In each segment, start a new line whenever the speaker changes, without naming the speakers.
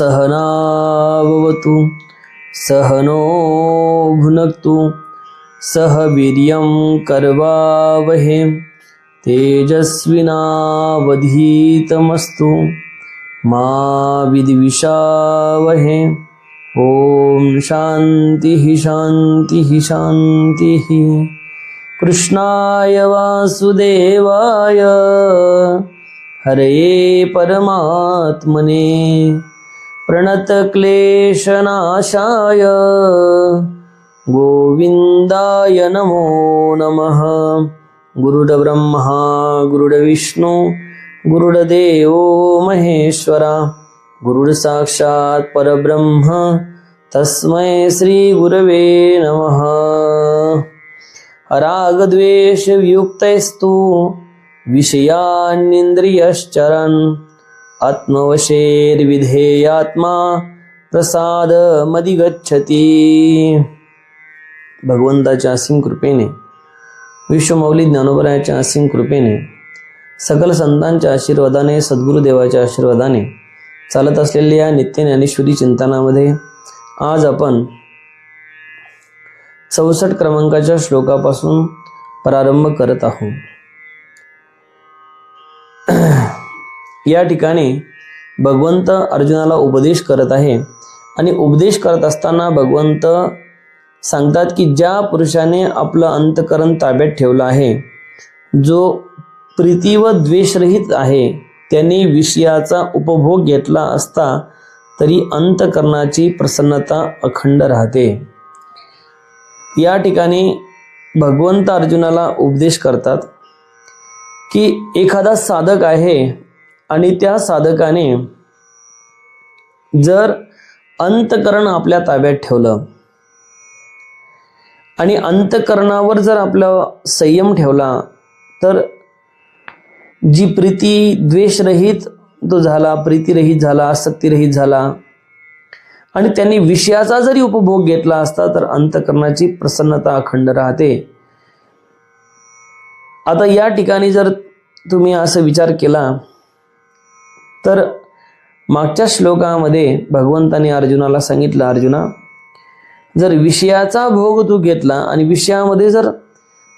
सहना भवतु सहनो भुनक्तु सह वीर्यं करवावहे तेजस्विनावधीतमस्तु मा विद्विषावहे। ओम शांतिः शांतिः शांतिः। कृष्णाय वासुदेवाय हरये परमात्मने प्रणतक्लेशनाशाय गोविन्दाय नमो नमः। गुरुर्ब्रह्मा गुरुर्विष्णु गुरुर्देवो महेश्वरा गुरुर्साक्षात् परब्रह्म तस्मै श्री गुरवे नमः। रागद्वेषवियुक्तैस्तु विषयानिन्द्रियश्चरन् आत्मवशेर्विधेयात्मा प्रसादमधिगच्छति। भगवंताच्या असीम कृपेने, विश्वमौली ज्ञानोबरायाच्या असीम कृपेने, सकल संतांच्या आशीर्वादाने, सद्गुरुदेवाच्या आशीर्वादाने चालत असलेल्या या नित्य ज्ञानेश्वरी चिंतनामध्ये आज आपण 64 क्रमांकाच्या श्लोकापासून प्रारंभ करत आहोत। या ठिकाणी भगवंत अर्जुनाला उपदेश करत आहे आणि उपदेश करत असताना भगवंत सांगतात की ज्या पुरुषाने आपलं अंतकरण ताब्यात ठेवलं आहे, जो प्रीती व द्वेषरहित आहे, त्यांनी विषयाचा उपभोग घेतला असता तरी अंतकरणाची प्रसन्नता अखंड राहते। या ठिकाणी भगवंत अर्जुनाला उपदेश करतात की एखादा साधक आहे आणि त्या साधकाने जर अंतकरण आपल्या ताब्यात ठेवलं आणि अंतकरणावर जर आपला संयम ठेवला तर जी प्रीती द्वेषरहित तो झाला, प्रीतीरहित झाला, आसक्तीरहित झाला आणि त्यांनी विषयाचा जरी उपभोग घेतला असता तर अंतकरणाची प्रसन्नता अखंड राहते। आता या ठिकाणी जर तुम्ही असं विचार केला तर मागच्या श्लोकामध्ये भगवंताने अर्जुनाला सांगितलं, अर्जुना जर विषयाचा भोग तू घेतला आणि विषयामध्ये जर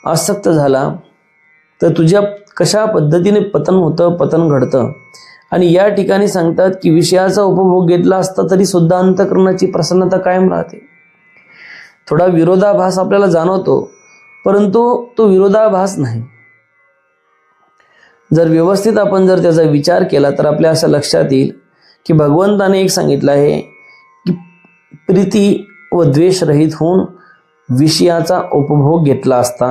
आसक्त झाला तर तुझ्या कशा पद्धतीने पतन होतं, पतन घडतं। आणि या ठिकाणी सांगतात की विषयाचा उपभोग घेतला असता तरी सुद्धा अंतकरणाची प्रसन्नता कायम राहते। थोडा विरोधाभास आपल्याला जाणवतो, परंतु तो विरोधाभास नाही। जर व्यवस्थित आपण जर त्याचा विचार केला तर आपल्या असं लक्षात येईल की भगवंताने एक सांगितलं आहे की प्रीती व द्वेष रहित होऊन विषयाचा उपभोग घेतला असता।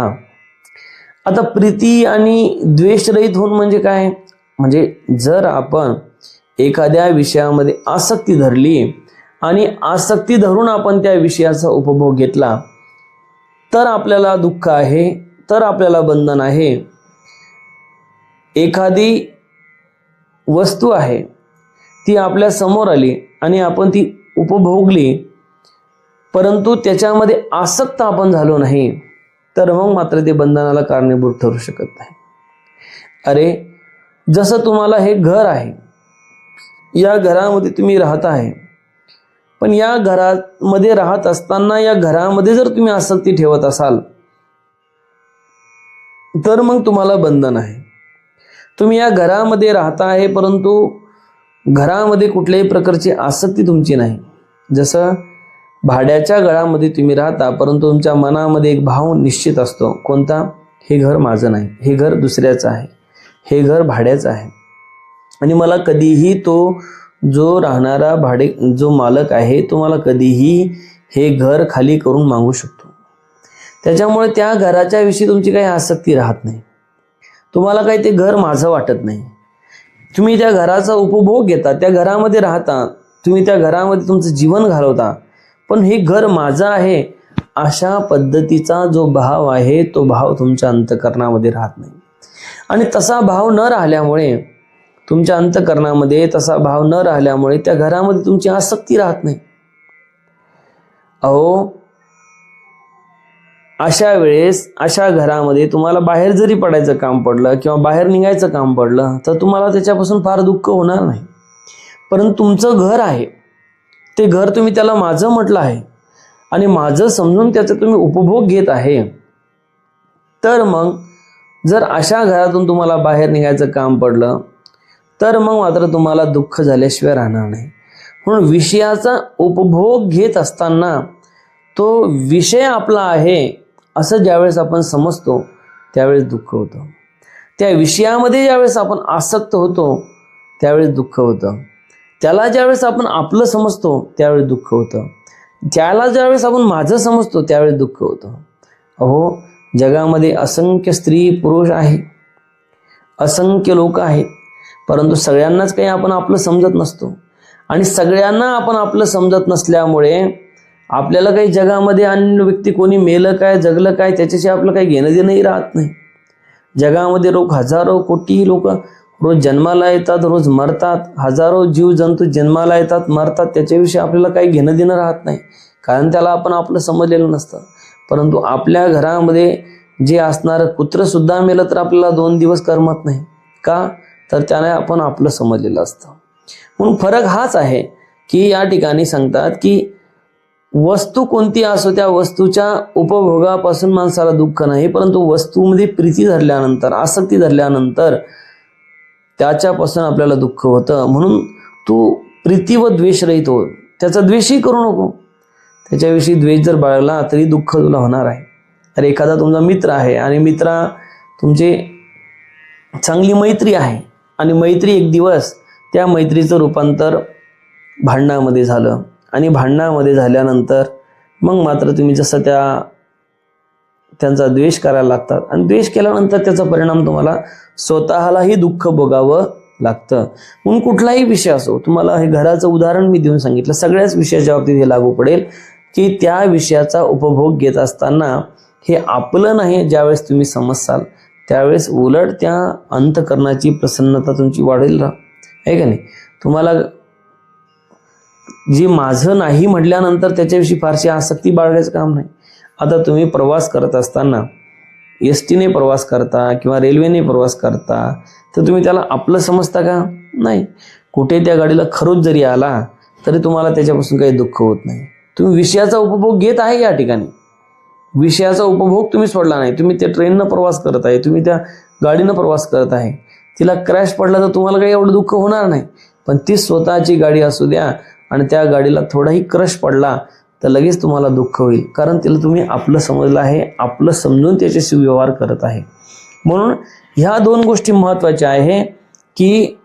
आता प्रीती आणि द्वेष रहित होऊन म्हणजे काय? म्हणजे जर आपण एखाद्या विषयामध्ये आसक्ती धरली आणि आसक्ती धरून आपण त्या विषयाचा उपभोग घेतला तर आपल्याला दुःख आहे, तर आपल्याला बंधन आहे। एखादी वस्तू आहे ती आपल्या समोर आली आणि आपण ती उपभोगली, परंतु त्याच्यामध्ये आसक्त आपण झालो नाही तर मग मात्र ते बंधनाला कारणीभूत ठरू शकत नाही। अरे जसं तुम्हाला हे घर आहे, या घरामध्ये तुम्ही राहत आहे, पण या घरामध्ये राहत असताना या घरामध्ये जर तुम्ही आसक्ती ठेवत असाल तर मग तुम्हाला बंधन आहे। तुम्ही या घरामध्ये राहता आहे परंतु घरामध्ये कुठल्याही प्रकारची आसक्ती तुमची नाही। जसं भाड्याच्या घरामध्ये तुम्ही राहता परंतु तुमच्या मनामध्ये एक भाव निश्चित असतो, कोणता? हे घर माझं नाही, हे घर दुसऱ्याचं आहे, हे घर भाड्याचं आहे आणि मला कधीही तो जो राहणारा जो मालक आहे तो मला कधीही हे घर खाली करून मागू शकतो। त्याच्यामुळे त्या घराच्या विषयी तुमची काही आसक्ती राहत नाही, तुम्हाला काही ते घर माझं वाटत नाही। तुम्ही त्या घराचा उपभोग घेता, त्या घरामध्ये राहता, तुम्ही त्या घरामध्ये तुमचं जीवन घालवता, पण हे घर माझं आहे अशा पद्धतीचा जो भाव आहे तो भाव तुमच्या अंतकरणामध्ये राहत नाही। आणि तसा भाव न राहिल्यामुळे, तुमच्या अंतकरणामध्ये तसा भाव न राहिल्यामुळे त्या घरामध्ये तुमची आसक्ती राहत नाही। अहो अशा वेळेस अशा घरामध्ये तुम्हाला बाहेर जरी पडायचं काम पडलं किंवा बाहेर निघायचं काम पडलं तर तुम्हाला त्याच्यापासून फार दुःख होणार नाही, परंतु तुमचं घर आहे, ते घर तुम्ही त्याला माझं म्हटलं आहे आणि माझं समजून त्याचा तुम्ही उपभोग घेत आहे, तर मग जर अशा घरातून तुम्हाला बाहेर निघायचं काम पडलं तर मग मात्र तुम्हाला दुःख झाल्याशिवाय राहणार नाही. म्हणून विषयाचा उपभोग घेत असताना तो विषय आपला आहे असं ज्यावेळेस आपण समजतो त्यावेळेस दुःख होतं. त्या विषयामध्ये ज्यावेळेस आपण आसक्त होतो त्यावेळेस दुःख होतं. त्याला ज्यावेळेस आपण आपलं समजतो त्यावेळेस दुःख होतं. त्याला ज्यावेळेस आपण माझं समजतो त्यावेळेस दुःख होतं. अहो, जगामध्ये असंख्य स्त्री पुरुष आहे, असंख्य लोक आहेत, परंतु सगळ्यांनाच काही आपण आपलं समजत नसतो. आणि सगळ्यांना आपण आपलं समजत नसल्यामुळे आपल्याला काही जगामध्ये अन्य व्यक्ती कोणी मेलं काय जगलं काय त्याच्याशी आपलं काही घेणं देणंही राहत नाही. जगामध्ये लोक हजारो कोटी लोक रोज जन्माला येतात, रोज मरतात, हजारो जीवजंतू जन्माला येतात, मरतात, त्याच्याविषयी आपल्याला काही घेणं देणं राहत नाही, कारण त्याला आपण आपलं समजलेलं नसतं. परंतु आपल्या घरामध्ये जे असणारं कुत्रंसुद्धा मेलं तर आपल्याला 2 दिवस करमत नाही. का? तर त्याने आपण आपलं समजलेलं असतं. म्हणून फरक हाच आहे की या ठिकाणी सांगतात की वस्तू कोणती असो त्या वस्तूच्या उपभोगापासून माणसाला दुःख नाही, परंतु वस्तूमध्ये प्रीती धरल्यानंतर, आसक्ती धरल्यानंतर त्याच्यापासून आपल्याला दुःख होतं. म्हणून तू प्रीती व द्वेष रहित हो, त्याचा द्वेषही करू नको. त्याच्याविषयी द्वेष जर बाळगला तरी दुःख तुला होणार आहे. अरे एखादा तुमचा मित्र आहे आणि मित्रा तुमची चांगली मैत्री आहे आणि मैत्री एक दिवस त्या मैत्रीचं रूपांतर भांडणामध्ये झालं आणि भांडणामध्ये झाल्यानंतर मग मात्र तुम्ही जसं त्यांचा द्वेष करायला लागतात आणि द्वेष केल्यानंतर त्याचा परिणाम तुम्हाला स्वतःलाही दुःख भोगावं लागतं. म्हणून कुठलाही विषय असो, तुम्हाला हे घराचं उदाहरण मी देऊन सांगितलं, सगळ्याच विषयाच्या बाबतीत हे लागू पडेल की त्या विषयाचा उपभोग घेत असताना हे आपलं नाही ज्यावेळेस तुम्ही समजसाल त्यावेळेस उलट त्या अंतःकरणाची प्रसन्नता तुमची वाढेल आहे का नाही. तुम्हाला जी माझं नाही म्हटल्यानंतर त्याच्याविषयी फारशी आसक्ती बाळगायचं काम नाही. आता तुम्ही प्रवास करत असताना एसटीने प्रवास करता किंवा रेल्वेने प्रवास करता तर तुम्ही त्याला आपलं समजता का? नाही. कुठे त्या गाडीला खरोच जरी आला तरी तुम्हाला त्याच्यापासून काही दुःख होत नाही. तुम्ही विषयाचा उपभोग घेत आहे. या ठिकाणी विषयाचा उपभोग तुम्ही सोडला नाही. तुम्ही त्या ट्रेननं प्रवास करत आहे, तुम्ही त्या गाडीनं प्रवास करत आहे, तिला क्रॅश पडला तर तुम्हाला काही एवढं दुःख होणार नाही. पण ती स्वतःची गाडी असू द्या आणि त्या गाडीला थोडाही क्रश पडला तर लगेच तुम्हाला दुःख होईल, कारण तिला तुम्ही आपलं समजलं आहे, आपलं समजून त्याच्याशी व्यवहार करत आहे. म्हणून ह्या 2 गोष्टी महत्त्वाच्या आहे की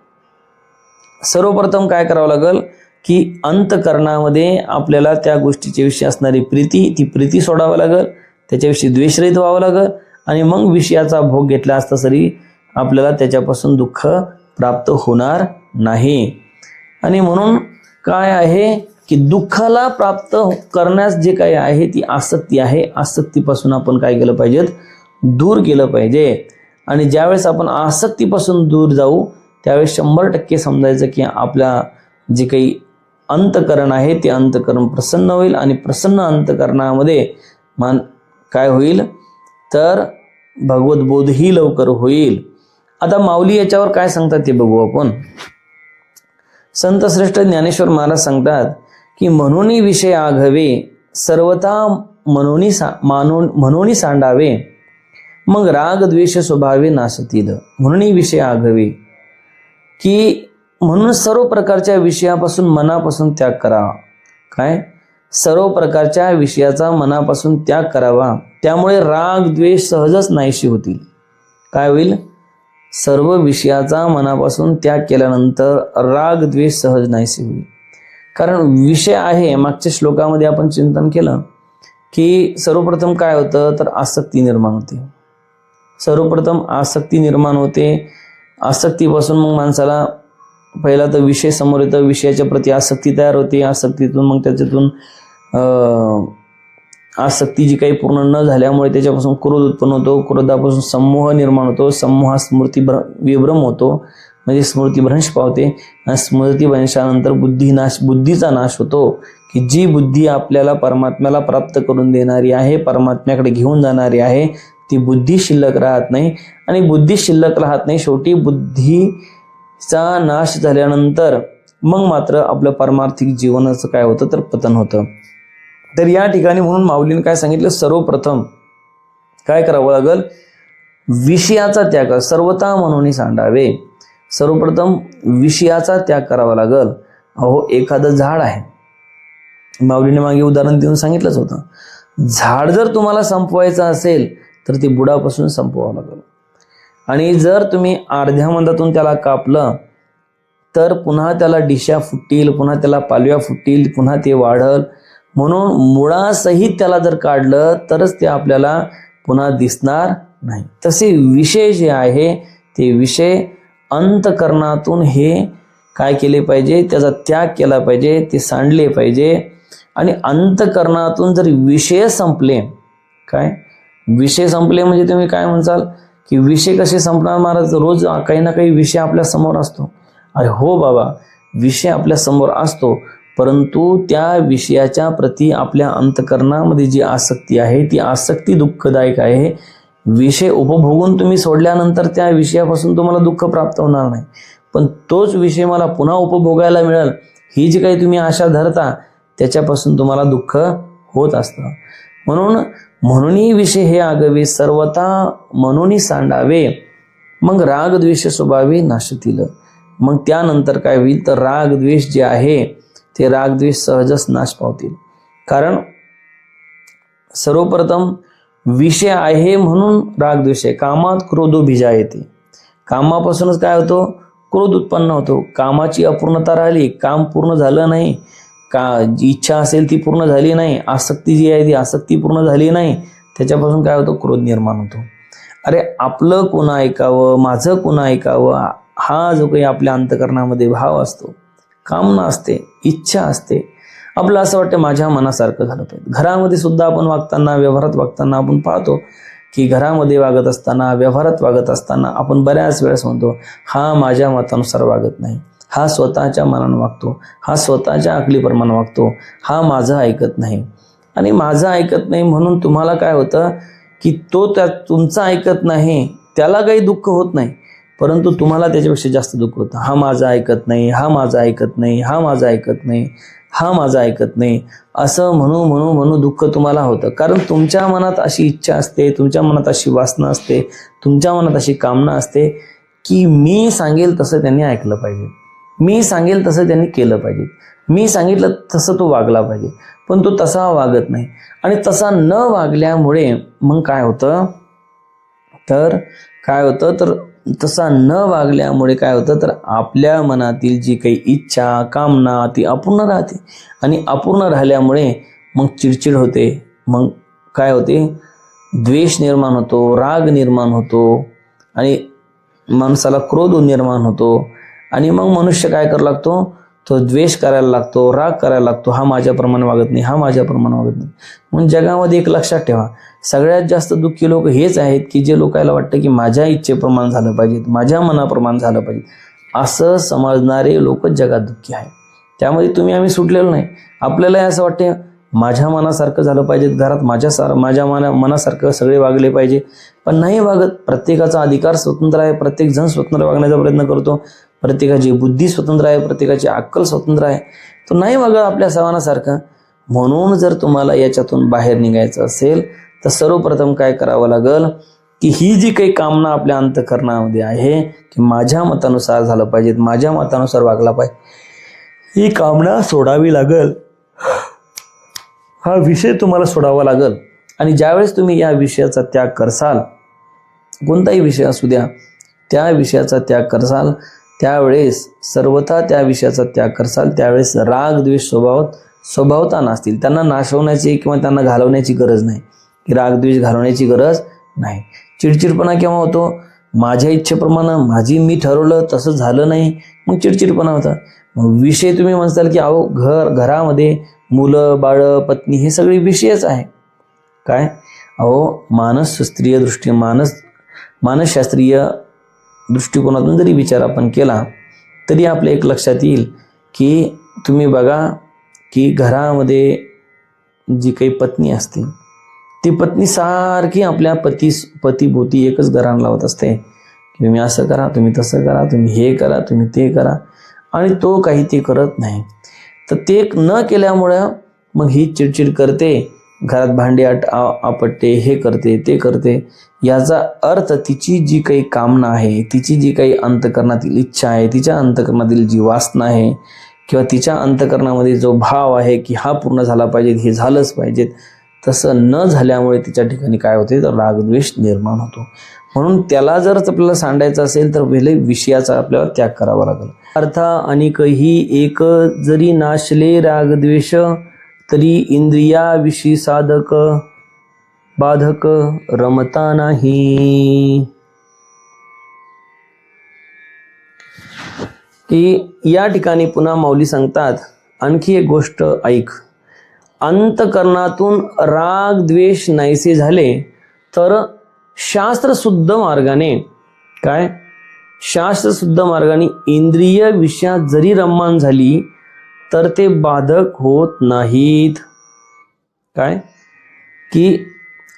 सर्वप्रथम काय करावं लागेल की अंतःकरणामध्ये आपल्याला त्या गोष्टीच्या विषयी असणारी ती प्रीती सोडावं लागेल, त्याच्याविषयी द्वेषरहित व्हावं लागेल आणि मग विषयाचा भोग घेतला असता तरी आपल्याला त्याच्यापासून दुःख प्राप्त होणार नाही. आणि म्हणून काय आहे की दुःखाला प्राप्त करण्यास जे काही आहे ती आसक्ती आहे, आसक्तीपासून आपण काय केलं पाहिजे, दूर केलं पाहिजे. आणि ज्यावेळेस आपण आसक्तीपासून दूर जाऊ त्यावेळेस 100% समजायचं की आपल्या जे काही अंतःकरण आहे ते अंतःकरण प्रसन्न होईल आणि प्रसन्न अंतःकरणामध्ये काय होईल तर भगवत बोधही लवकर होईल. आता माऊली याच्यावर काय सांगतात ते बघू आपण. संत श्रेष्ठ ज्ञानेश्वर महाराज सांगतात की म्हणून विषय आघवे सर्वथा म्हणून सांडावे मग राग द्वेष स्वभावे नासतील. म्हणून विषय आघवे की म्हणून सर्व प्रकारच्या विषयापासून मनापासून त्याग करावा. काय? सर्व प्रकारच्या विषयाचा मनापासून त्याग करावा, त्यामुळे राग द्वेष सहजच नाहीशी होतील. काय होईल? सर्व विषयाचा मनापासून त्याग केल्यानंतर राग द्वेष सहज नाहीशी होईल. कारण विषय आहे, मागच्या श्लोकामध्ये आपण चिंतन केलं की सर्वप्रथम काय होतं तर आसक्ती निर्माण होते. सर्वप्रथम आसक्ती निर्माण होते. आसक्तीपासून मग माणसाला पहिला तर विषय समोर येतं, विषयाच्या प्रती आसक्ती तयार होते, आसक्तीतून मग त्याच्यातून आसक्ती जी काही पूर्ण न झाल्यामुळे त्याच्यापासून क्रोध उत्पन्न होतो, क्रोधापासून समोह निर्माण होतो, समूहा स्मृती विभ्रम होतो म्हणजे स्मृतीभ्रंश पावते आणि स्मृतीभ्रंशानंतर बुद्धीचा नाश होतो की जी बुद्धी आपल्याला परमात्म्याला प्राप्त करून देणारी आहे, परमात्म्याकडे घेऊन जाणारी आहे, ती बुद्धी शिल्लक राहत नाही. आणि बुद्धी शिल्लक राहत नाही, शेवटी बुद्धीचा नाश झाल्यानंतर मग मात्र आपलं पारमार्थिक जीवनाचं काय होतं तर पतन होतं. तर या ठिकाणी म्हणून माऊलीने काय सांगितलं, सर्वप्रथम काय करावं लागल, विषयाचा त्याग सर्वथा म्हणून सांडावे. सर्वप्रथम विषयाचा त्याग करावा लागल. अहो एखादं झाड आहे, माऊलीने मागे उदाहरण देऊन सांगितलंच होतं, झाड जर तुम्हाला संपवायचं असेल तर ते बुडापासून संपवावं लागेल. आणि जर तुम्ही अर्ध्या मंदातून त्याला कापलं तर पुन्हा त्याला डिशा फुटतील, पुन्हा त्याला पालव्या फुटतील, पुन्हा ते वाढल. म्हणून मुळासहित त्याला जर काढलं तरच ते आपल्याला पुन्हा दिसणार नाही. तसे विषय जे आहे ते विषय अंतकरणातून हे काय केले पाहिजे, त्याचा त्याग केला पाहिजे, ते सांडले पाहिजे. आणि अंतकरणातून जर विषय संपले, काय विषय संपले म्हणजे तुम्ही काय म्हणसाल की विषय कसे संपणार महाराज, रोज काही ना काही विषय आपल्या समोर असतो. अरे हो बाबा, विषय आपल्या समोर असतो, परंतु त्या विषयाच्या प्रती आपल्या अंतकरणामध्ये जी आसक्ती आहे ती आसक्ती दुःखदायक आहे. विषय उपभोगून तुम्ही सोडल्यानंतर त्या विषयापासून तुम्हाला दुःख प्राप्त होणार नाही, पण तोच विषय मला पुन्हा उपभोगायला मिळेल ही जी काही तुम्ही आशा धरता त्याच्यापासून तुम्हाला दुःख होत असतं. म्हणूनही विषय हे आगवे सर्वथा म्हणून सांडावे. मग राग द्वेष स्वभावे नाशतील. मग त्यानंतर काय होईल तर राग द्वेष जे आहे ते राग द्वेष सहजच नाश पावतील. कारण सर्वप्रथम विषय आहे म्हणून राग द्वेष आहे. कामात क्रोधो बीजा येते, कामापासूनच काय होतो, क्रोध उत्पन्न होतो. कामाची अपूर्णता राहिली, काम पूर्ण झालं नाही, जी इच्छा असेल ती पूर्ण झाली नाही, आसक्ती जी आहे ती आसक्ती पूर्ण झाली नाही, त्याच्यापासून काय होतं, क्रोध निर्माण होतो. अरे आपलं कोण ऐकावं, माझं कोण ऐकावं, हा जो काही आपल्या अंतकरणामध्ये भाव असतो, कामना असते, इच्छा असते, आपलं असं वाटतं माझ्या मनासारखं झालं पाहिजे. घरामध्ये सुद्धा आपण वागताना, व्यवहारात वागताना आपण पाहतो की घरामध्ये वागत असताना, व्यवहारात वागत असताना आपण बऱ्याच वेळेस म्हणतो हा माझ्या मतानुसार वागत नाही, हा स्वतःच्या मनानं वागतो, हा स्वतःच्या अकलीप्रमाणे वागतो, हा माझं ऐकत नाही. आणि माझं ऐकत नाही म्हणून तुम्हाला काय होतं की तो तुमचं ऐकत नाही, त्याला काही दुःख होत नाही, परंतु तुम्हाला त्याच्यापेक्षा जास्त दुःख होतं. हा माझं ऐकत नाही, हा माझं ऐकत नाही, हा माझं ऐकत नाही, हा माझं ऐकत नाही, असं म्हणू दुःख तुम्हाला होतं. कारण तुमच्या मनात अशी इच्छा असते, तुमच्या मनात अशी वासना असते, तुमच्या मनात अशी कामना असते की मी सांगेल तसं त्यांनी ऐकलं पाहिजे, मी सांगेल तसं त्यांनी केलं पाहिजे, मी सांगितलं तसं तो वागला पाहिजे, पण तो तसा वागत नाही. आणि तसा न वागल्यामुळे मग काय होतं तर तसा न वागल्यामुळे काय होतं तर आपल्या मनातील जी काही इच्छा कामना ती अपूर्ण राहते. आणि अपूर्ण राहिल्यामुळे मग चिडचिड होते, मग काय होते, द्वेष निर्माण होतो, राग निर्माण होतो, आणि माणसाला क्रोध निर्माण होतो. आणि मग मनुष्य काय करायला लागतो, तो द्वेष करायला लागतो, राग करायला लागतो, हा माझ्याप्रमाणे वागत नाही, हा माझ्याप्रमाणे वागत नाही. म्हणून जगामध्ये एक लक्षात ठेवा, सगळ्यात जास्त दुःखी लोक हेच आहेत की जे लोकांना वाटतं की माझ्या इच्छेप्रमाणे झालं पाहिजे, माझ्या मनाप्रमाणे झालं पाहिजे, असं समजणारे लोक जगात दुःखी आहेत. त्यामध्ये तुम्ही आम्ही सुटलेलो नाही. आपल्यालाही असं वाटतं माझ्या मनासारखं झालं पाहिजे, घरात माझ्या मनासारखं सगळे वागले पाहिजे, पण नाही वागत. प्रत्येकाचा अधिकार स्वतंत्र आहे, प्रत्येक जण स्वतंत्र वागण्याचा प्रयत्न करतो, प्रत्येकाची बुद्धी स्वतंत्र आहे, प्रत्येकाची अक्कल स्वतंत्र आहे, तो नाही वागत आपल्या सवानासारखं. म्हणून जर तुम्हाला याच्यातून बाहेर निघायचं असेल तर सर्वप्रथम काय करावं लागेल की ही जी काही कामना आपल्या अंतकरणामध्ये आहे की माझ्या मतानुसार झालं पाहिजे, माझ्या मतानुसार वागला पाहिजे, ही कामना सोडावी लागेल, हा विषय तुम्हाला सोडावा लागेल. आणि ज्यावेळेस तुम्ही या विषयाचा त्याग करसाल, कोणताही विषय असू द्या, त्या विषयाचा त्याग करसाल, त्यावेळेस सर्वथा त्या विषयाचा त्याग करसाल, त्यावेळेस राग द्वेष स्वभावता नसतील. त्यांना नाशवण्याची किंवा त्यांना घालवण्याची गरज नाही, की राग द्वेष घालवण्याची गरज नाही. चिडचिडपणा केव्हा होतो, माझ्या इच्छेप्रमाणे मी ठरवलं तसं झालं नाही, मग चिडचिडपणा होता. मग विषय तुम्ही म्हणताल की अहो घरामध्ये मुलं बाळ पत्नी हे सगळे विषयच आहे. काय अहो मानसशास्त्रीय दृष्टिकोनातून जरी विचार आपण केला तरी आपल्या एक लक्षात येईल की तुम्ही बघा की घरामध्ये जी काही पत्नी असते ती पत्नी सारखी आपल्या पतीभोवती एकच घराण लावत असते की तुम्ही असं करा, तुम्ही तसं करा, तुम्ही हे करा, तुम्ही ते करा. आणि तो काही ते करत नाही. तर ते न केल्यामुळं मग ही चिडचिड करते, घरात भांडी आपटते, हे करते ते करते. याचा अर्थ तिची जी काही कामना आहे, तिची जी काही अंतःकरणातील इच्छा आहे, तिच्या अंतःकरणातील जी वासना आहे किंवा तिच्या अंतःकरणामध्ये जो भाव आहे की हा पूर्ण झाला पाहिजे, हे झालंच पाहिजे, तसं न झाल्यामुळे तिच्या ठिकाणी काय होते तर रागद्वेष निर्माण होतो. म्हणून त्याला जर आपल्याला सांडायचं असेल तर पहिले विषयाचा आपल्याला त्याग करावा लागेल. अर्थ अनेकही एक जरी नाशले रागद्वेष, तरी इंद्रिया विषयी साधक बाधक रमता नाही. की या ठिकाणी पुन्हा माऊली सांगतात आणखी एक गोष्ट ऐक. अंतकरणातून राग द्वेष नाहीसे झाले तर शास्त्रशुद्ध मार्गाने काय, शास्त्रशुद्ध मार्गाने इंद्रिय विषयात जरी रममाण झाली तर ते बाधक होत नाहीत. काय की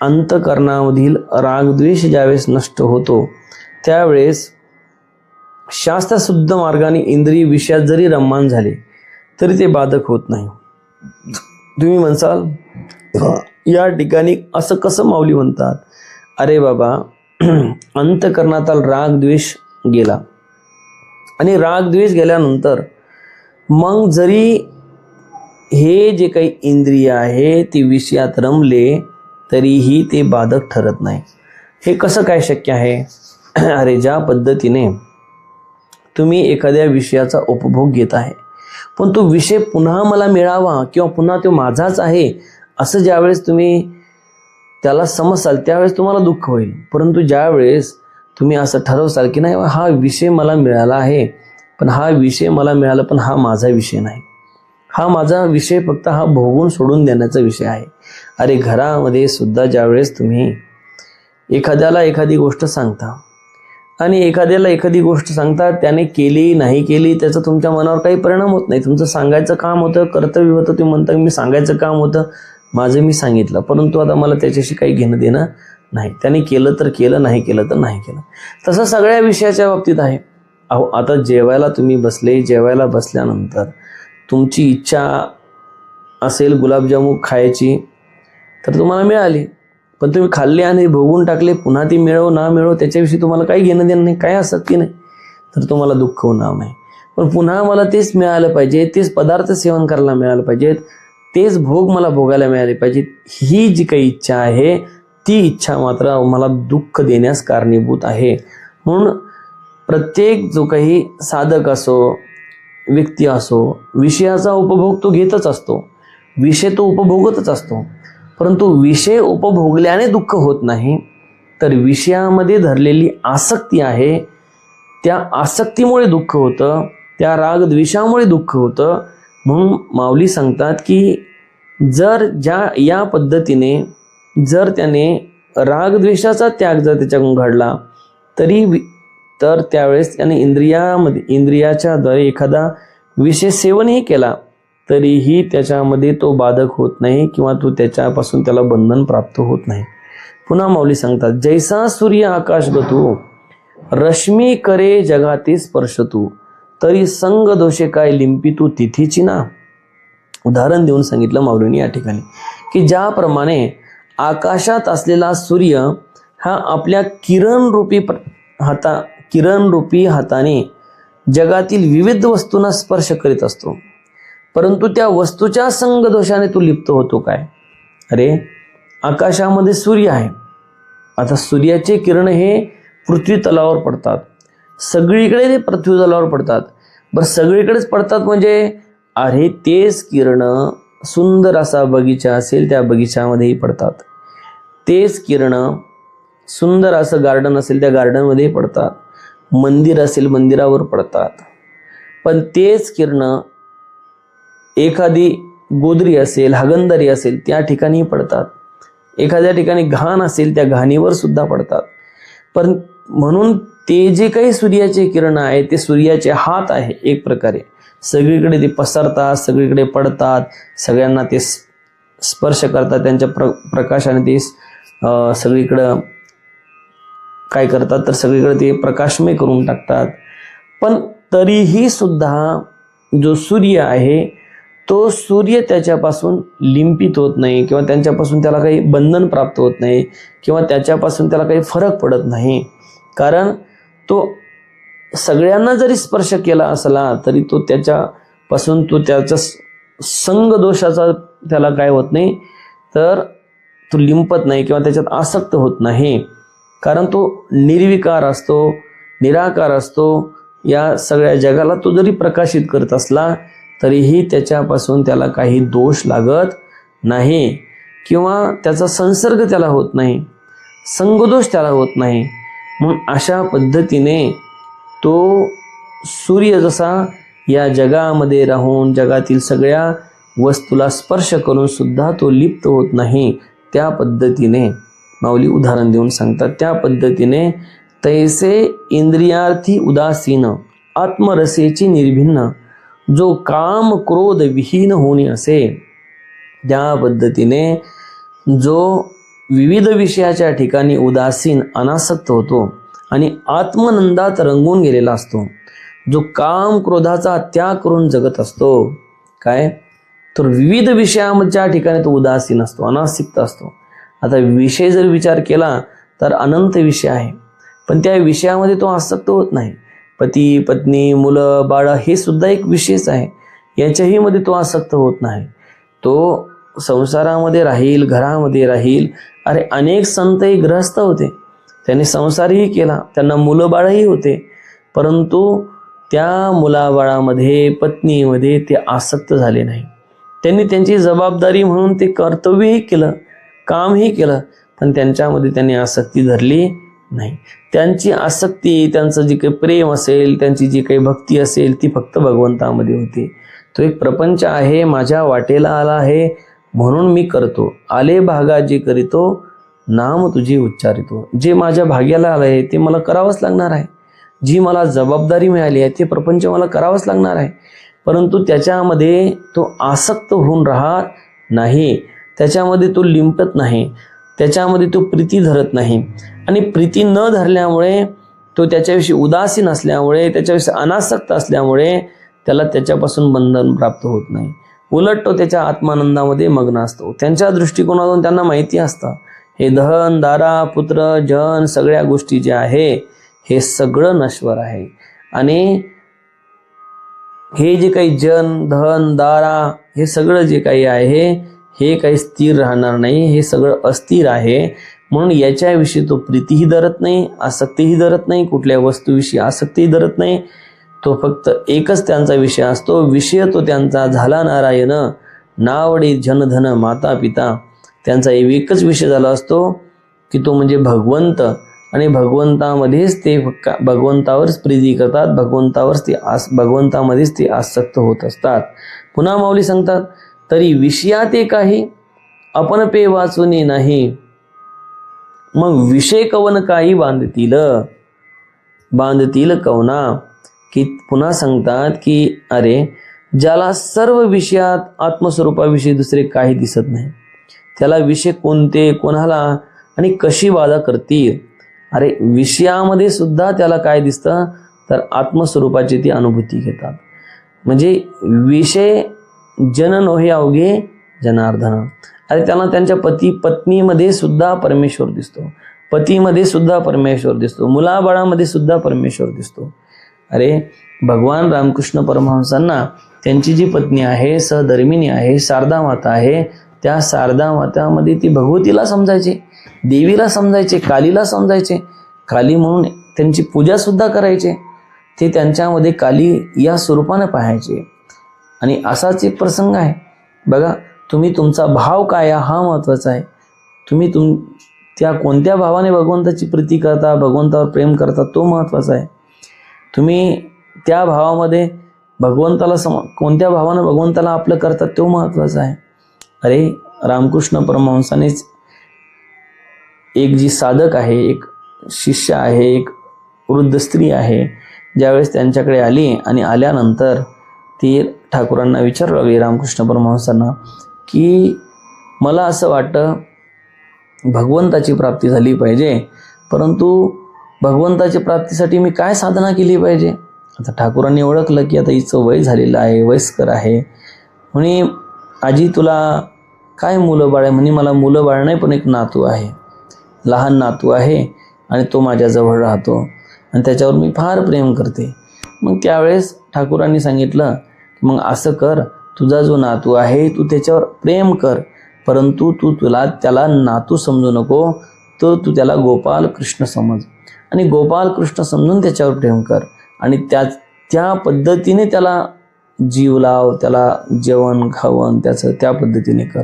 अंतकरणामधील रागद्वेष ज्यावेळेस नष्ट होतो त्यावेळेस शास्त्रशुद्ध मार्गाने इंद्रिय विषयात जरी रममाण झाले तरी ते बाधक होत नाही. तुम्ही म्हणसाल या ठिकाणी असं कसं माऊली म्हणतात? अरे बाबा, अंतकरणात रागद्वेष गेला आणि रागद्वेष गेल्यानंतर मग जरी हे जे काही इंद्रिय आहे ते विषयात रमले तरीही ते बाधक ठरत नाही. हे कसं काय शक्य आहे? अरे ज्या पद्धतीने तुम्ही एखाद्या विषयाचा उपभोग घेत आहे पण तो विषय पुन्हा मला मिळावा किंवा पुन्हा तो माझाच आहे असं ज्यावेळेस तुम्ही त्याला समजसाल त्यावेळेस तुम्हाला दुःख होईल. परंतु ज्यावेळेस तुम्ही असं ठरवसाल की नाही हा विषय मला मिळाला आहे, पण हा विषय मला मिळाला पण हा माझा विषय नाही, हा माझा विषय फक्त हा भोगून सोडून देण्याचा विषय आहे. अरे घरामध्ये सुद्धा ज्यावेळेस तुम्ही एखाद्याला एखादी गोष्ट सांगता आणि एखाद्याला एखादी गोष्ट सांगता, त्याने केली नाही केली त्याचा तुमच्या मनावर काही परिणाम होत नाही. तुमचं सांगायचं काम होतं, कर्तव्य होतं, तुम्ही म्हणता मी सांगायचं काम होतं, माझं मी सांगितलं, परंतु आता मला त्याच्याशी काही घेणं देणं नाही. त्याने केलं तर केलं, नाही केलं तर नाही केलं. तसं सगळ्या विषयाच्या बाबतीत आहे. अहो आता जेवायला तुम्ही बसले, जेवायला बसल्यानंतर तुमची इच्छा असेल गुलाबजामुन खायची तर तुम्हाला मिळाली, पण तुम्ही खाल्ले आणि भोगून टाकले, पुन्हा ती मिळो ना मिळो त्याच्याविषयी तुम्हाला काही घेणं देणं नाही, काय असत की नाही, तर तुम्हाला दुःख होणार नाही. पण पुन्हा मला तेच मिळालं पाहिजे, तेच पदार्थ सेवन करायला मिळालं पाहिजेत, तेच भोग मला भोगायला मिळाले पाहिजेत, ही जी काही इच्छा आहे ती इच्छा मात्र मला दुःख देण्यास कारणीभूत आहे. म्हणून प्रत्येक जो काही साधक असो, व्यक्ती असो, विषयाचा उपभोग तो घेतच असतो, विषय तो उपभोगतच असतो. परंतु विषय उपभोगल्याने दुःख होत नाही, तर विषयामध्ये धरलेली आसक्ती आहे त्या आसक्तीमुळे दुःख होतं, त्या रागद्वेषामुळे दुःख होतं. म्हणून माऊली सांगतात की जर या पद्धतीने जर त्याने रागद्वेषाचा त्याग जर त्याच्याकडून घडला तर त्यावेळेस त्याने इंद्रियाच्या द्वारे एखादा विषय सेवनही केला तरीही त्याच्यामध्ये तो बाधक होत नाही किंवा तो त्याच्यापासून त्याला बंधन प्राप्त होत नाही. पुन्हा माऊली सांगतात, जैसा सूर्य आकाश गतू रश्मी करे जगाते स्पर्श तू, तरी संग दोषे काय लिंपी तू तिथीची ना. उदाहरण देऊन सांगितलं माऊलींनी या ठिकाणी की ज्याप्रमाणे आकाशात असलेला सूर्य हा आपल्या किरणरूपी हाताने जगातील विविध वस्तूंना स्पर्श करीत असतो, परंतु त्या वस्तूच्या संग दोषाने तो लिप्त होतो काय? अरे आकाशामध्ये सूर्य आहे, आता सूर्याचे किरण हे पृथ्वी तलावर पडतात, सगळीकडे ते पृथ्वी तलावर पडतात. बरं सगळीकडेच पडतात म्हणजे अरे तेच किरण सुंदर असा बगीचा असेल त्या बगीच्यामध्येही पडतात, तेच किरण सुंदर असं गार्डन असेल त्या गार्डनमध्येही पडतात, मंदिर असेल मंदिरावर पडतात. पण तेच किरण एखादी गोदरी असेल, हागंदारी असेल त्या ठिकाणी पडतात, एखाद्या ठिकाणी घाण असेल त्या घाणीवर सुद्धा पडतात. पण म्हणून ते जे काही सूर्याचे किरण आहे ते सूर्याचे हात आहे, एक प्रकारे सगळीकडे ते पसरतात, सगळीकडे पडतात, सगळ्यांना ते स्पर्श करतात, त्यांच्या प्रकाशाने ते सगळीकडं काय करतात तर सगळीकडे ते प्रकाशमय करून टाकतात. पण तरीही सुद्धा जो सूर्य आहे तो सूर्य त्याच्यापासून लिंपित होत नाही किंवा त्यांच्यापासून त्याला काही बंधन प्राप्त होत नाही किंवा त्याच्यापासून त्याला काही फरक पडत नाही. कारण तो सगळ्यांना जरी स्पर्श केला असला तरी तो त्याच्यापासून तो त्याचा संग दोषाचा त्याला काय होत नाही, तर तो लिंपत नाही किंवा त्याच्यात आसक्त होत नाही. कारण तो निर्विकार असतो, निराकार असतो. या सगळ्या जगाला तो जरी प्रकाशित करत असला तरीही त्याच्यापासून त्याला काही दोष लागत नाही किंवा त्याचा संसर्ग त्याला होत नाही, संगदोष त्याला होत नाही. म्हणून अशा पद्धतीने तो सूर्य जसा या जगामध्ये राहून जगातील सगळ्या वस्तूला स्पर्श करून सुद्धा तो लिप्त होत नाही, त्या पद्धतीने माऊली उदाहरण देऊन सांगतात. त्या पद्धतीने तैसे इंद्रियार्थी उदासीन आत्मरसेची निर्भिन्न जो काम क्रोध विहीन होणे असे, त्या पद्धतीने जो विविध विषयाच्या ठिकाणी उदासीन अनासक्त होतो आणि आत्मनंदात रंगून गेलेला असतो, जो काम क्रोधाचा त्याग करून जगत असतो, काय तर विविध विषयाच्या ठिकाणी तो उदासीन असतो, अनासक्त असतो. आता विषय जर विचार केला तर अनंत विषय आहे, पण त्या विषयामध्ये तो आसक्त होत नाही. पती पत्नी मुलं बाळ हे सुद्धा एक विषयच आहे, याच्याही मध्ये तो आसक्त होत नाही. तो संसारामध्ये राहील, घरामध्ये राहील. अरे अनेक संतही ग्रहस्थ होते, त्यांनी संसारही केला, त्यांना मुलं बाळही होते, परंतु त्या मुलाबाळामध्ये पत्नीमध्ये ते आसक्त झाले नाही. त्यांनी त्यांची जबाबदारी म्हणून ते कर्तव्यही केलं, कामही केलं, पण त्यांच्यामध्ये त्यांनी आसक्ती धरली नाही. त्यांची आसक्ती, त्यांचं जे काही प्रेम असेल, त्यांची जी काही भक्ती असेल ती फक्त भगवंतामध्ये होती. तो एक प्रपंच आहे, माझ्या वाटेला आला आहे म्हणून मी करतो. आले भागा जे करीतो नाम तुझे उच्चारितो. जे माझ्या भाग्याला आलं आहे ते मला करावंच लागणार आहे. जी मला जबाबदारी मिळाली आहे ते प्रपंच मला करावंच लागणार आहे. परंतु त्याच्यामध्ये तो आसक्त होऊन राहत नाही, त्याच्यामध्ये तो लिंपत नाही, त्याच्यामध्ये तो प्रीती धरत नाही. आणि प्रीती न धरल्यामुळे तो त्याच्याविषयी उदासीन असल्यामुळे, त्याच्याविषयी अनासक्त असल्यामुळे त्याला त्याच्यापासून बंधन प्राप्त होत नाही. उलट तो त्याच्या आत्मानंदामध्ये मग्न असतो. त्यांच्या दृष्टिकोनातून त्यांना माहिती असतं हे धन दारा पुत्र जन सगळ्या गोष्टी ज्या आहे हे सगळं नश्वर आहे आणि हे जे काही जन धन दारा हे सगळं जे काही आहे हे काही स्थिर राहणार नाही, हे सगळं अस्थिर आहे. म्हणून याच्याविषयी तो प्रीतीही धरत नाही, आसक्तीही धरत नाही, कुठल्या वस्तूविषयी आसक्तीही धरत नाही. तो फक्त एकच त्यांचा विषय असतो, विषय तो त्यांचा झाला नारायण नावडे जनधन माता पिता. त्यांचा एकच विषय झाला असतो की तो म्हणजे भगवंत, आणि भगवंतामध्येच ते भगवंतावरच प्रीती करतात, भगवंतामध्येच ते आसक्त होत असतात. पुन्हा माऊली सांगतात तरी विषयाते काही आपण पे वाचुनी नाही, मग विषय कवन काही बांधतील कवना. की पुन्हा सांगतात की अरे ज्याला सर्व विषयात आत्मस्वरूपाविषयी दुसरे काही दिसत नाही, त्याला विषय कोणते कोणाला आणि कशी बाधा करतील. अरे विषयामध्ये सुद्धा त्याला काय दिसतं तर आत्मस्वरूपाची ती अनुभूती घेतात. म्हणजे विषय जन नोहे अवघे जनार्दन. अरे त्यांना त्यांच्या पत्नीमध्ये सुद्धा परमेश्वर दिसतो, पतीमध्ये सुद्धा परमेश्वर दिसतो, मुलाबाळामध्ये सुद्धा परमेश्वर दिसतो. अरे भगवान रामकृष्ण परमहंसांना त्यांची जी पत्नी आहे, सहधर्मिणी आहे, शारदा माता आहे, त्या शारदा मातामध्ये ती भगवतीला समजायचे, देवीला समजायचे, कालीला समजायचे, काली म्हणून त्यांची पूजा सुद्धा करायचे. ते त्यांच्यामध्ये काली या स्वरूपाने पाहायचे. आणि असाच एक प्रसंग आहे बघा, तुम्ही तुमचा भाव काय हा महत्त्वाचा आहे. तुम्ही त्या कोणत्या भावाने भगवंताची प्रीती करता, भगवंतावर प्रेम करता तो महत्त्वाचा आहे. तुम्ही त्या भावामध्ये भगवंताला कोणत्या भावाने भगवंताला आपलं करतात तो महत्त्वाचा आहे. अरे रामकृष्ण परमहंसानेच एक जी साधक आहे, एक शिष्य आहे, एक वृद्ध स्त्री आहे, ज्यावेळेस त्यांच्याकडे आली आणि आल्यानंतर ती ठाकूरांना विचारू लागली, रामकृष्ण परमहंसांना, की मला असं वाटतं भगवंताची प्राप्ती झाली पाहिजे, परंतु भगवंताच्या प्राप्तीसाठी मी काय साधना केली पाहिजे. आता ठाकूरांनी ओळखलं की आता हिचं वय झालेलं आहे, वयस्कर आहे. म्हणे आजी तुला काय मुलं बाळ आहे? म्हणे मला मुलं बाळ नाही, पण एक नातू आहे, लहान नातू आहे आणि तो माझ्याजवळ राहतो आणि त्याच्यावर मी फार प्रेम करते. मग त्यावेळेस ठाकूरांनी सांगितलं की मग असं कर, तुझा जो नातू आहे तू त्याच्यावर प्रेम कर, परंतु तुला त्याला नातू समजू नको, तर तू त्याला गोपाल कृष्ण समज आणि गोपाल कृष्ण समजून त्याच्यावर प्रेम कर आणि त्या पद्धतीने त्याला जीव लाव, त्याला जेवण खावण त्याचं त्या पद्धतीने कर.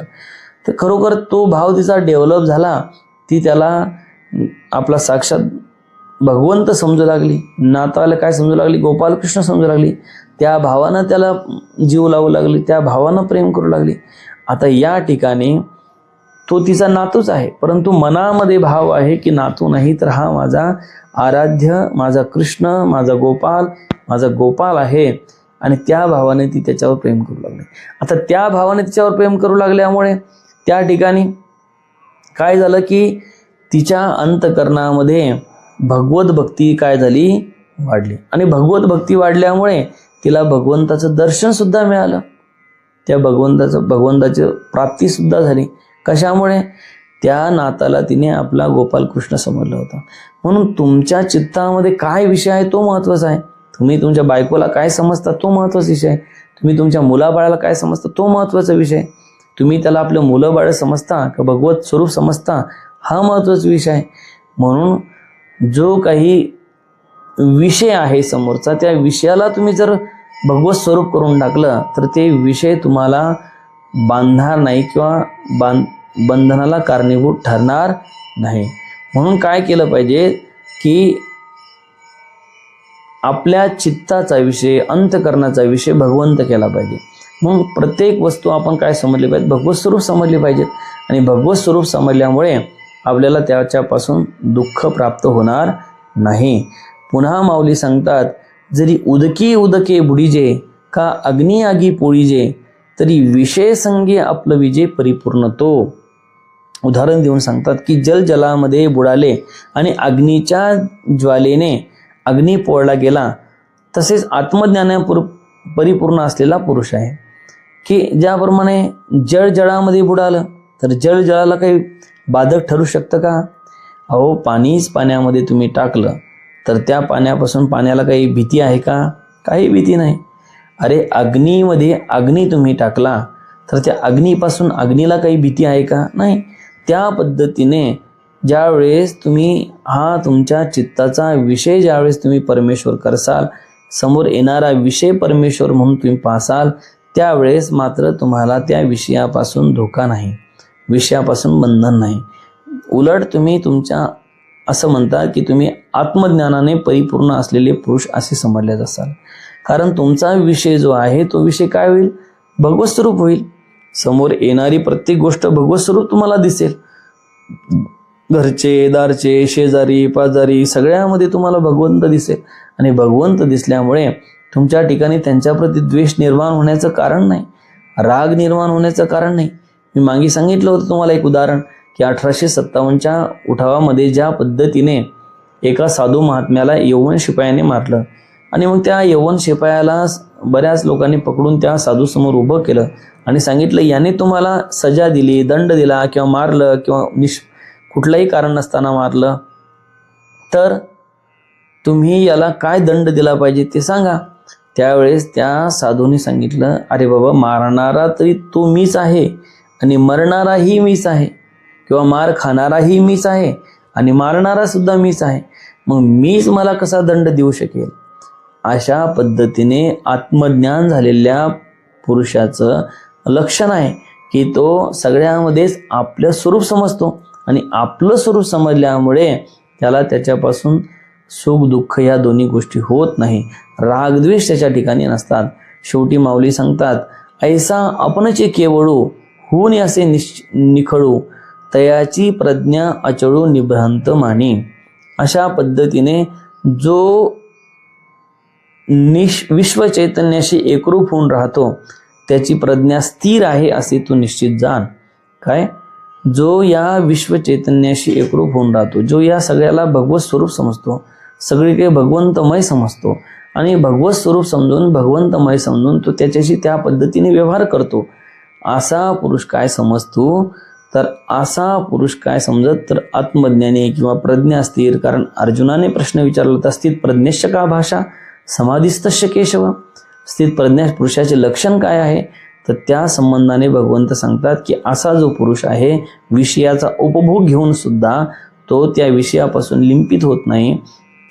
तर खरोखर तो भाव तिचा डेव्हलप झाला. ती त्याला आपला साक्षात भगवंत समजू लागली, नाताला काय समजू लागली, गोपालकृष्ण समजू लागली. त्या भावानं त्याला जीव लावू लागली, त्या भावानं प्रेम करू लागली. आता या ठिकाणी तो तिचा नातूच आहे, परंतु मनामध्ये भाव आहे की नातू नाही तर हा माझा आराध्य, माझा कृष्ण, माझा गोपाल आहे आणि त्या भावाने ती त्याच्यावर प्रेम करू लागली. आता त्या भावाने तिच्यावर प्रेम करू लागल्यामुळे त्या ठिकाणी काय झालं की तिच्या अंतकरणामध्ये भगवत भक्ती काय झाली, वाढली आणि भगवत भक्ती वाढल्यामुळे तिला भगवंताचं दर्शन सुद्धा मिळालं, त्या भगवंताची प्राप्ती सुद्धा झाली. कशामुळे? त्या नाताला तिने आपला गोपालकृष्ण समजला होता. म्हणून तुमच्या चित्तामध्ये काय विषय आहे तो महत्त्वाचा आहे. तुम्ही तुमच्या बायकोला काय समजता तो महत्त्वाचा विषय आहे. तुम्ही तुमच्या मुलाबाळाला काय समजता तो महत्त्वाचा विषय आहे. तुम्ही त्याला आपलं मुलं बाळ समजता का भगवत स्वरूप समजता हा महत्त्वाचा विषय आहे. म्हणून जो काही विषय आहे समोरचा, त्या विषयाला तुम्ही जर भगवत स्वरूप करून टाकलं तर ते विषय तुम्हाला बांधणार नाही किंवा बंधनाला कारणीभूत ठरणार नाही. म्हणून काय केलं पाहिजे की आपल्या चित्ताचा विषय, अंतकरणाचा विषय भगवंत केला पाहिजे. मग प्रत्येक वस्तू आपण काय समजली पाहिजे, भगवत स्वरूप समजली पाहिजेत आणि भगवत स्वरूप समजल्यामुळे आपल्याला त्याच्यापासून दुःख प्राप्त होणार नाही. पुन्हा माऊली सांगतात, जरी उदकी उदके बुडीजे का अग्नी आगी पोळीजे, तरी विषय संगे आपलं विजय परिपूर्ण तो. उदाहरण देऊन सांगतात की जल जलामध्ये बुडाले आणि अग्नीच्या ज्वालेने अग्नी पोळला गेला, तसेच आत्मज्ञाना परिपूर्ण असलेला पुरुष आहे. की ज्याप्रमाणे जळ जळामध्ये बुडालं तर जळ जळाला काही बाधक ठरू शकतं का? अहो पाणीच पाण्यामध्ये तुम्ही टाकलं तर त्या पाण्यापासून पाण्याला काही भीती आहे का? काही भीती नाही. अरे अग्नीमध्ये अग्नी तुम्ही टाकला तर त्या अग्नीपासून अग्नीला काही भीती आहे का? नाही. त्या पद्धतीने ज्यावेळेस तुम्ही हा तुमच्या चित्ताचा विषय ज्यावेळेस तुम्ही परमेश्वर करसाल, समोर येणारा विषय परमेश्वर म्हणून तुम्ही पाहसाल, त्यावेळेस मात्र तुम्हाला त्या विषयापासून धोका नाही, विषयापासून बंधन नाही. उलट तुम्ही तुमच्या असं म्हणता की तुम्ही आत्मज्ञानाने परिपूर्ण असलेले पुरुष असे समजले जासाल. कारण तुमचा विषय जो आहे तो विषय काय होईल, भगवत स्वरूप होईल. समोर येणारी प्रत्येक गोष्ट भगवत स्वरूप तुम्हाला दिसेल. घरचे दारचे शेजारी पाजारी सगळ्यामध्ये तुम्हाला भगवंत दिसेल आणि भगवंत दिसल्यामुळे तुमच्या ठिकाणी त्यांच्याप्रती द्वेष निर्माण होण्याचं कारण नाही, राग निर्माण मानवण्याचं कारण नाही. मी मागे सांगितलं होतं तुम्हाला एक उदाहरण की 1857च्या उठावामध्ये ज्या पद्धतीने एका साधू महात्म्याला यवन शिपायाने मारलं आणि मग त्या यवन शिपायाला बऱ्याच लोकांनी पकडून त्या साधूसमोर उभं केलं आणि सांगितलं याने तुम्हाला सजा दिली, दंड दिला किंवा मारलं किंवा कुठलंही कारण नसताना मारलं तर तुम्ही याला काय दंड दिला पाहिजे ते सांगा. त्यावेळेस त्या साधूने सांगितलं, अरे बाबा मारणारा तरी तो मीच आहे आणि मरणाराही मीच आहे किंवा मार खाणाराही मीच आहे आणि मारणारा सुद्धा मीच आहे, मग मीच मला कसा दंड देऊ शकेल. अशा पद्धतीने आत्मज्ञान झालेल्या पुरुषाचं लक्षण आहे की तो सगळ्यामध्येच आपलं स्वरूप समजतो आणि आपलं स्वरूप समजल्यामुळे त्याला त्याच्यापासून सुख दुःख या दोन्ही गोष्टी होत नाही, रागद्वेष त्याच्या ठिकाणी नसतात. शेवटी माऊली सांगतात, ऐसा आपणचे केवळू होऊन असे निखळू तयाची प्रज्ञा अचळू निभ्रांत मानी. अशा पद्धतीने जो विश्व चैतन्याशी एकरूप होऊन राहतो त्याची प्रज्ञा स्थिर आहे असे तू निश्चित जाण. काय? जो या विश्व चैतन्याशी एकरूप होऊन राहतो, जो या सगळ्याला भगवत स्वरूप समजतो, सगळीकडे भगवंतमय समजतो आणि भगवत स्वरूप समजून, भगवंतमय समजून तो त्याच्याशी त्या पद्धतीने व्यवहार करतो. असा पुरुष काय समजतो? तर असा पुरुष काय समजत, तर आत्मज्ञानी किंवा प्रज्ञा स्थिर. कारण अर्जुनाने प्रश्न विचारला, स्थित प्रज्ञेश का भाषा समाधिस्तस्य केशव. स्थित प्रज्ञा पुरुषाचे लक्षण काय आहे? तर त्या संबंधाने भगवंत सांगतात की असा जो पुरुष आहे, विषयाचा उपभोग घेऊन सुद्धा तो त्या विषयापासून लिंपित होत नाही,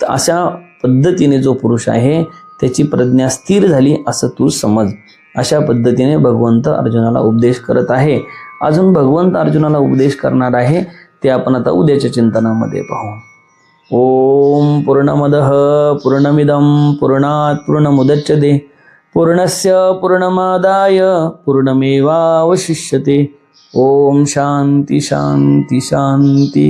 तर अशा पद्धतीने जो पुरुष आहे त्याची प्रज्ञा स्थिर झाली असं तू समज. अशा पद्धतीने भगवंत अर्जुनाला उपदेश करत आहे. अजून भगवंत अर्जुनाला उपदेश करणार आहे ते आपण आता उद्याच्या चिंतनामध्ये पाहू. ओम पूर्णमदः पूर्णमिदं पूर्णात् पूर्णमुदच्यते पूर्णस्य पूर्णमादाय पूर्णमेवावशिष्यते. ओम शांती शांती शांती.